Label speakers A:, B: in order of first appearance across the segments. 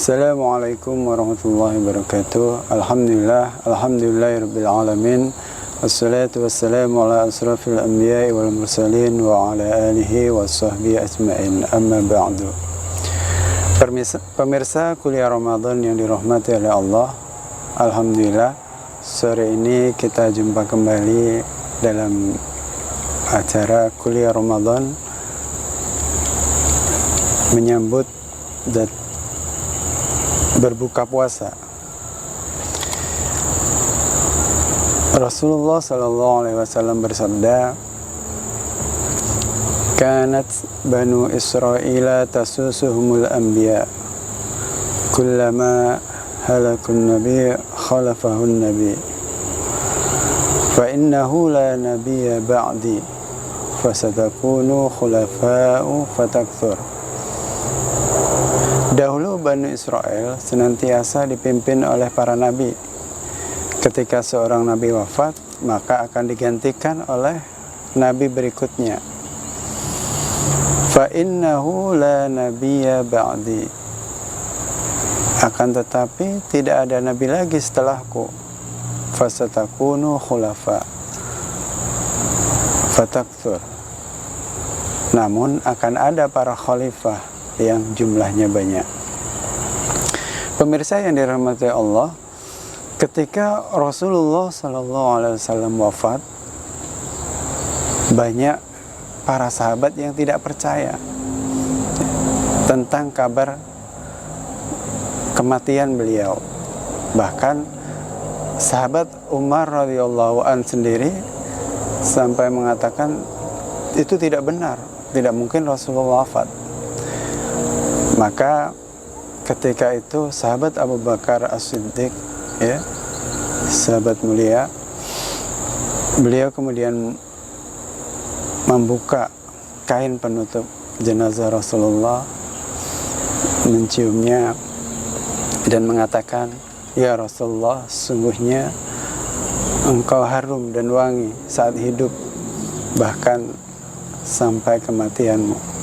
A: Assalamualaikum warahmatullahi wabarakatuh. Alhamdulillahirabbil alamin. Wassalatu wassalamu ala asrafil anbiya'i wal mursalin wa ala alihi washabbihi ajmain. Amma ba'du. Pemirsa kuliah Ramadan yang dirahmati oleh Allah, alhamdulillah sore ini kita jumpa kembali dalam acara kuliah Ramadan menyambut dan berbuka puasa. Rasulullah sallallahu alaihi wasallam bersabda, "Kanat Banu Israila tasusuhumul anbiya, kullama halakun nabi khalafahun nabi, fa innahu la nabiyya ba'di, fasatakunu khulafa'u fatakthur." Dahulu Bani Israel senantiasa dipimpin oleh para nabi. Ketika seorang nabi wafat, maka akan digantikan oleh nabi berikutnya. Fa innahu la nabiyya ba'di. Akan tetapi tidak ada nabi lagi setelahku. Fasatakunu khulafa fatakthur. Namun akan ada para khalifah yang jumlahnya banyak. Pemirsa yang dirahmati Allah, ketika Rasulullah SAW wafat, banyak para sahabat yang tidak percaya tentang kabar kematian beliau. Bahkan sahabat Umar radhiyallahu an sendiri sampai mengatakan itu tidak benar, tidak mungkin Rasulullah wafat. Maka ketika itu sahabat Abu Bakar As-Siddiq, ya, sahabat mulia, beliau kemudian membuka kain penutup jenazah Rasulullah, menciumnya dan mengatakan, "Ya Rasulullah, sungguhnya engkau harum dan wangi saat hidup, bahkan sampai kematianmu."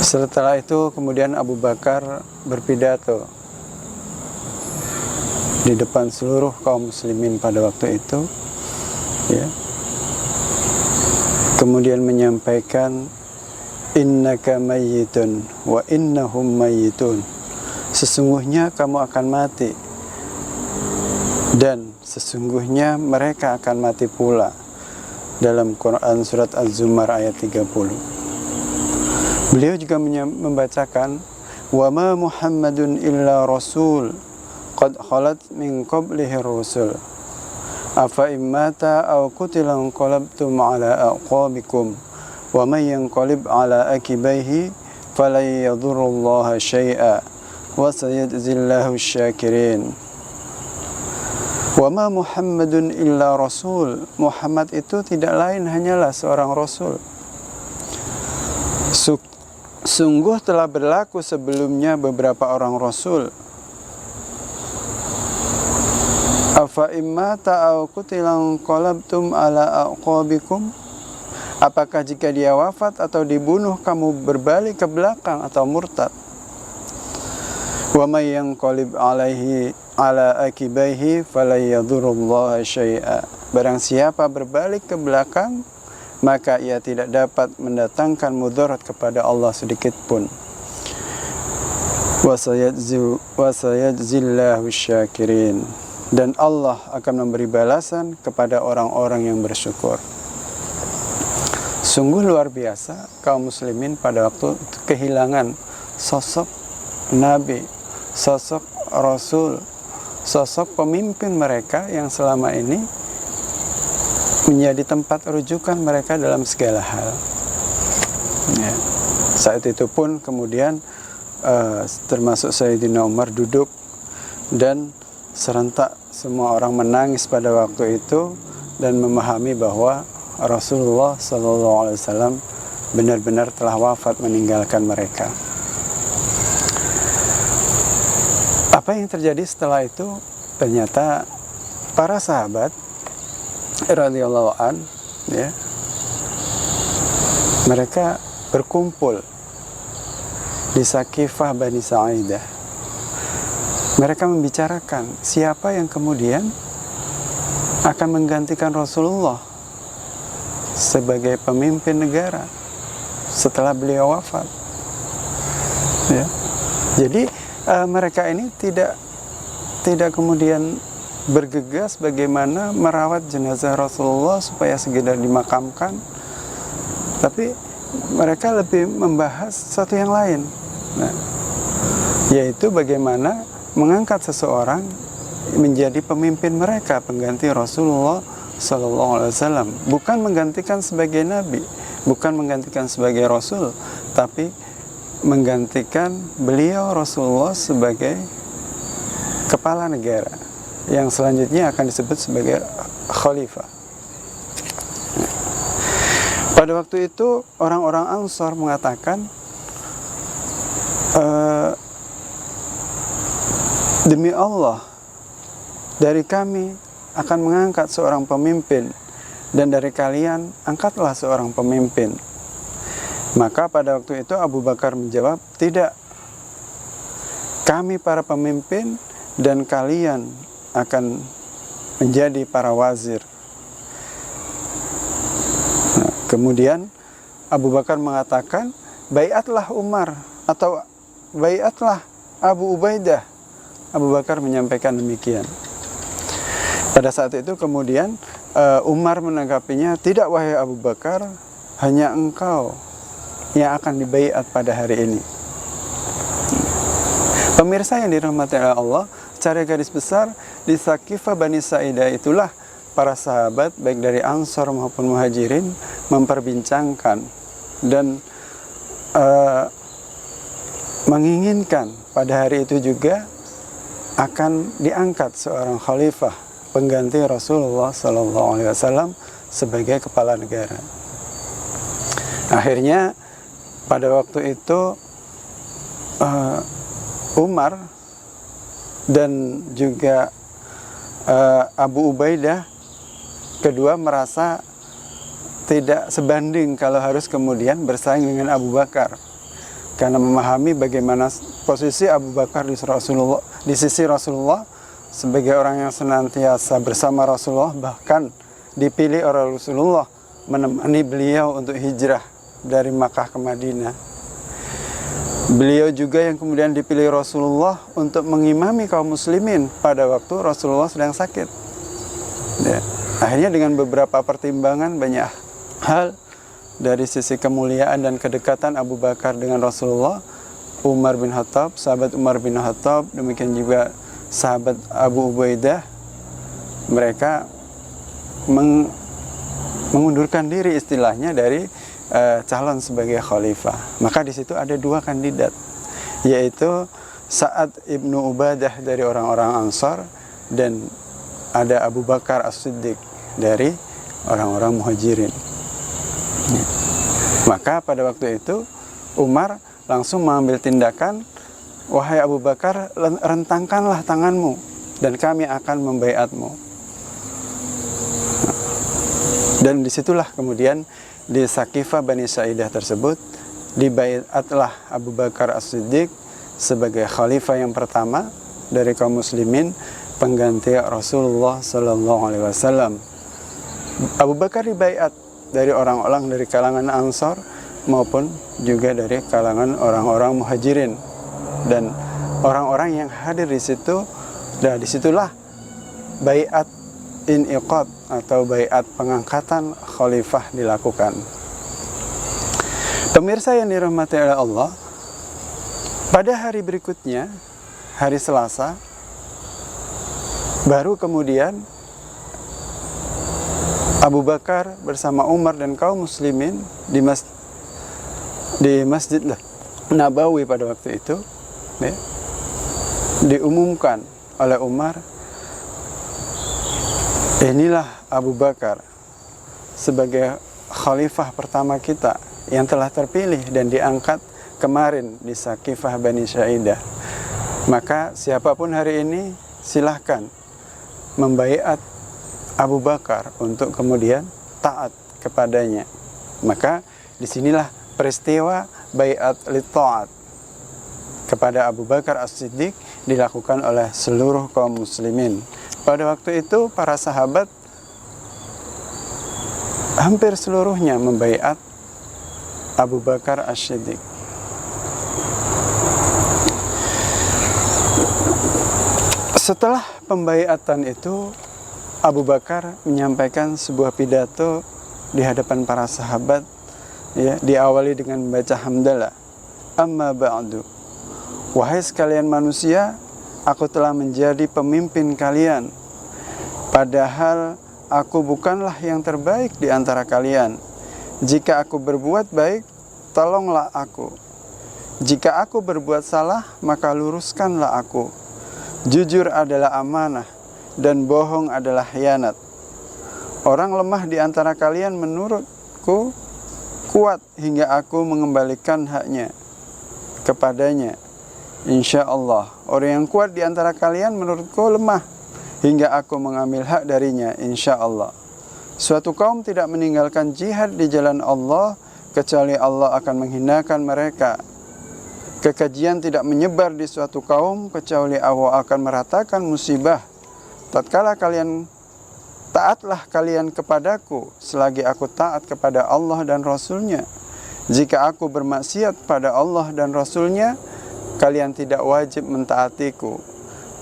A: Setelah itu kemudian Abu Bakar berpidato di depan seluruh kaum muslimin pada waktu itu, ya. Kemudian menyampaikan, "Innaka mayyitun wa innahum mayyitun." Sesungguhnya kamu akan mati dan sesungguhnya mereka akan mati pula. Dalam Quran surat Az-Zumar ayat 30. Beliau juga membacakan, "Wa ma Muhammadun illa rasul qad khalat min qablihi rusul afa immata aw qutila qalabtum ala aqabikum wa may yanqalib ala akibaihi falan yadurrullaha syai'a wa sayajzillahu syakirin." Wa ma Muhammadun illa rasul. Muhammad itu tidak lain hanyalah seorang rasul. Sungguh telah berlaku sebelumnya beberapa orang rasul. Afa immata aw qutilan qalabtum ala aqabikum. Apakah jika dia wafat atau dibunuh kamu berbalik ke belakang atau murtad? Wa may yanqalib alaihi ala akibaihi fala yadurrullaha syai'a. Barang siapa berbalik ke belakang, maka ia tidak dapat mendatangkan mudarat kepada Allah sedikit pun. Wa sayajzillahu syakirin. Dan Allah akan memberi balasan kepada orang-orang yang bersyukur. Sungguh luar biasa kaum muslimin pada waktu itu kehilangan sosok nabi, sosok rasul, sosok pemimpin mereka yang selama ini menjadi tempat rujukan mereka dalam segala hal, ya. Saat itu pun kemudian termasuk Sayyidina Umar duduk dan serentak semua orang menangis pada waktu itu dan memahami bahwa Rasulullah SAW benar-benar telah wafat meninggalkan mereka. Apa yang terjadi setelah itu? Ternyata para sahabat radhiyallahu an, ya, mereka berkumpul di Sakifah Bani Sa'idah, mereka membicarakan siapa yang kemudian akan menggantikan Rasulullah sebagai pemimpin negara setelah beliau wafat. Ya. Jadi mereka ini tidak kemudian bergegas bagaimana merawat jenazah Rasulullah supaya segera dimakamkan, tapi mereka lebih membahas sesuatu yang lain, yaitu bagaimana mengangkat seseorang menjadi pemimpin mereka, pengganti Rasulullah SAW, bukan menggantikan sebagai nabi, bukan menggantikan sebagai rasul, tapi menggantikan beliau Rasulullah sebagai kepala negara yang selanjutnya akan disebut sebagai khalifah. Pada waktu itu orang-orang Ansor mengatakan, demi Allah, dari kami akan mengangkat seorang pemimpin, dan dari kalian angkatlah seorang pemimpin. Maka pada waktu itu Abu Bakar menjawab, tidak, kami para pemimpin dan kalian akan menjadi para wazir. Kemudian Abu Bakar mengatakan, baiatlah Umar atau baiatlah Abu Ubaidah. Abu Bakar menyampaikan demikian. Pada saat itu kemudian Umar menanggapinya, tidak wahai Abu Bakar, hanya engkau yang akan dibaiat pada hari ini. Pemirsa yang dirahmati oleh Allah, secara garis besar di Saqifah Bani Sa'idah itulah para sahabat baik dari Ansor maupun Muhajirin memperbincangkan dan menginginkan pada hari itu juga akan diangkat seorang khalifah pengganti Rasulullah SAW sebagai kepala negara. Akhirnya pada waktu itu Umar dan juga Abu Ubaidah kedua merasa tidak sebanding kalau harus kemudian bersaing dengan Abu Bakar, karena memahami bagaimana posisi Abu Bakar di sisi Rasulullah sebagai orang yang senantiasa bersama Rasulullah, bahkan dipilih oleh Rasulullah menemani beliau untuk hijrah dari Makkah ke Madinah. Beliau juga yang kemudian dipilih Rasulullah untuk mengimami kaum muslimin pada waktu Rasulullah sedang sakit. Ya. Akhirnya dengan beberapa pertimbangan banyak hal dari sisi kemuliaan dan kedekatan Abu Bakar dengan Rasulullah, Umar bin Khattab, sahabat Umar bin Khattab, demikian juga sahabat Abu Ubaidah, mereka mengundurkan diri istilahnya dari calon sebagai khalifah. Maka di situ ada dua kandidat, yaitu Sa'ad ibnu Ubadah dari orang-orang Ansar dan ada Abu Bakar As-Siddiq dari orang-orang Muhajirin. Maka pada waktu itu Umar langsung mengambil tindakan, wahai Abu Bakar, rentangkanlah tanganmu dan kami akan membaiatmu. Dan disitulah kemudian di Saqifah Bani Sa'idah tersebut dibaiatlah Abu Bakar As-Siddiq sebagai khalifah yang pertama dari kaum muslimin, pengganti Rasulullah SAW. Abu Bakar dibaiat dari orang-orang dari kalangan Ansar maupun juga dari kalangan orang-orang Muhajirin, dan orang-orang yang hadir di situ, dan disitulah baiat iniqad atau baiat pengangkatan khalifah dilakukan. Pemirsa yang dirahmati oleh Allah, pada hari berikutnya, hari Selasa, baru kemudian Abu Bakar bersama Umar dan kaum muslimin di Masjid Nabawi pada waktu itu, ya, diumumkan oleh Umar, inilah Abu Bakar sebagai khalifah pertama kita yang telah terpilih dan diangkat kemarin di Saqifah Bani Sa'idah. Maka siapapun hari ini silahkan membaiat Abu Bakar untuk kemudian taat kepadanya. Maka disinilah peristiwa baiat li ta'at, kepada Abu Bakar As-Siddiq dilakukan oleh seluruh kaum muslimin. Pada waktu itu para sahabat hampir seluruhnya membaiat Abu Bakar As-Siddiq. Setelah pembaiatan itu, Abu Bakar menyampaikan sebuah pidato di hadapan para sahabat, ya, diawali dengan membaca hamdalah. Amma ba'du, wahai sekalian manusia, aku telah menjadi pemimpin kalian, padahal aku bukanlah yang terbaik di antara kalian. Jika aku berbuat baik, tolonglah aku. Jika aku berbuat salah, maka luruskanlah aku. Jujur adalah amanah, dan bohong adalah khianat. Orang lemah di antara kalian menurutku kuat hingga aku mengembalikan haknya kepadanya. Insya Allah, orang yang kuat di antara kalian menurutku lemah hingga aku mengambil hak darinya. Insya Allah. Suatu kaum tidak meninggalkan jihad di jalan Allah kecuali Allah akan menghinakan mereka. Kekejian tidak menyebar di suatu kaum kecuali Allah akan meratakan musibah. Tatkala taatlah kalian kepadaku selagi aku taat kepada Allah dan Rasul-Nya. Jika aku bermaksiat pada Allah dan Rasul-Nya, kalian tidak wajib mentaatiku.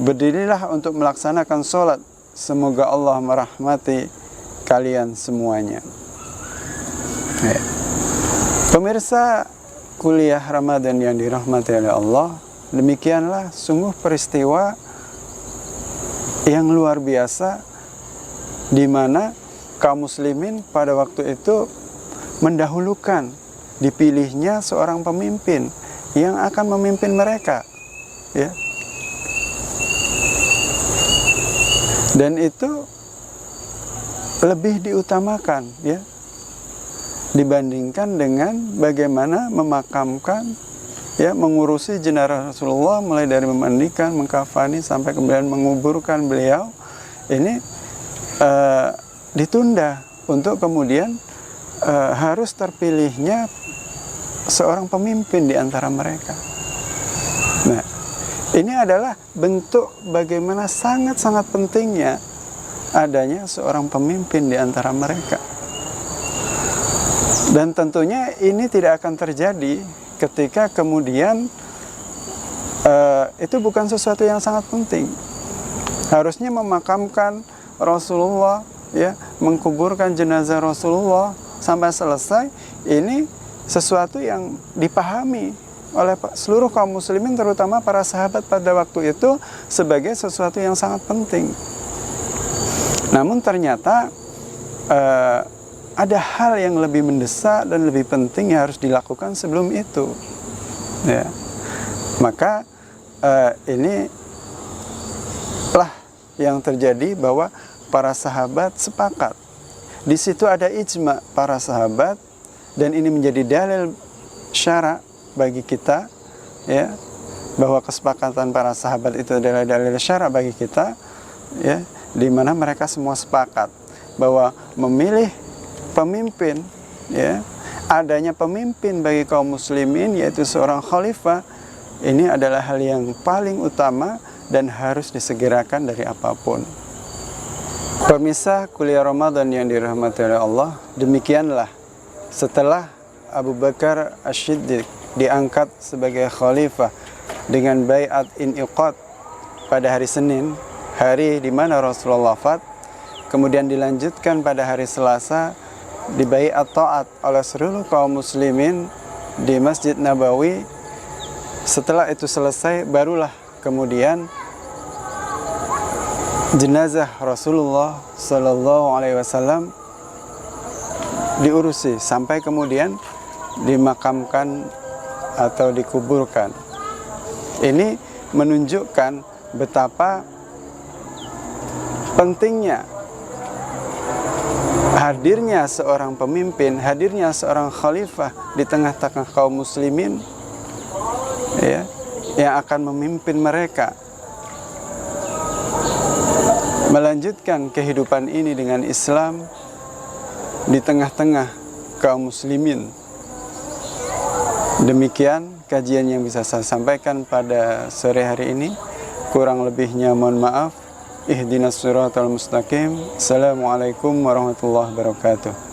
A: Berdirilah untuk melaksanakan sholat. Semoga Allah merahmati kalian semuanya. Pemirsa kuliah Ramadan yang dirahmati oleh Allah, demikianlah sungguh peristiwa yang luar biasa di mana kaum muslimin pada waktu itu mendahulukan dipilihnya seorang pemimpin yang akan memimpin mereka, ya. Dan itu lebih diutamakan, ya, dibandingkan dengan bagaimana memakamkan, ya, mengurusi jenazah Rasulullah, mulai dari memandikan, mengkafani sampai kemudian menguburkan beliau. Ini ditunda untuk kemudian harus terpilihnya seorang pemimpin di antara mereka. Nah, ini adalah bentuk bagaimana sangat-sangat pentingnya adanya seorang pemimpin di antara mereka. Dan tentunya ini tidak akan terjadi ketika kemudian itu bukan sesuatu yang sangat penting. Harusnya memakamkan Rasulullah, ya, mengkuburkan jenazah Rasulullah sampai selesai, ini sesuatu yang dipahami oleh seluruh kaum muslimin, terutama para sahabat pada waktu itu, sebagai sesuatu yang sangat penting. Namun ternyata ada hal yang lebih mendesak dan lebih penting yang harus dilakukan sebelum itu, ya. Maka inilah yang terjadi, bahwa para sahabat sepakat. Di situ ada ijma para sahabat, dan ini menjadi dalil syara bagi kita, ya, bahwa kesepakatan para sahabat itu adalah dalil syara bagi kita, ya, di mana mereka semua sepakat bahwa memilih pemimpin, ya, adanya pemimpin bagi kaum muslimin, yaitu seorang khalifah, ini adalah hal yang paling utama dan harus disegerakan dari apapun. Pemirsa kuliah Ramadan yang dirahmati oleh Allah, demikianlah setelah Abu Bakar As-Siddiq diangkat sebagai khalifah dengan baiat iniqad pada hari Senin, hari di mana Rasulullah wafat, kemudian dilanjutkan pada hari Selasa di baiat taat oleh seluruh kaum muslimin di Masjid Nabawi. Setelah itu selesai, barulah kemudian jenazah Rasulullah Sallallahu Alaihi Wasallam diurusi sampai kemudian dimakamkan atau dikuburkan. Ini menunjukkan betapa pentingnya hadirnya seorang pemimpin, hadirnya seorang khalifah di tengah-tengah kaum muslimin, ya, yang akan memimpin mereka melanjutkan kehidupan ini dengan Islam di tengah-tengah kaum muslimin. Demikian kajian yang bisa saya sampaikan pada sore hari ini. Kurang lebihnya mohon maaf. Ihdinas siratal mustaqim. Assalamualaikum warahmatullahi wabarakatuh.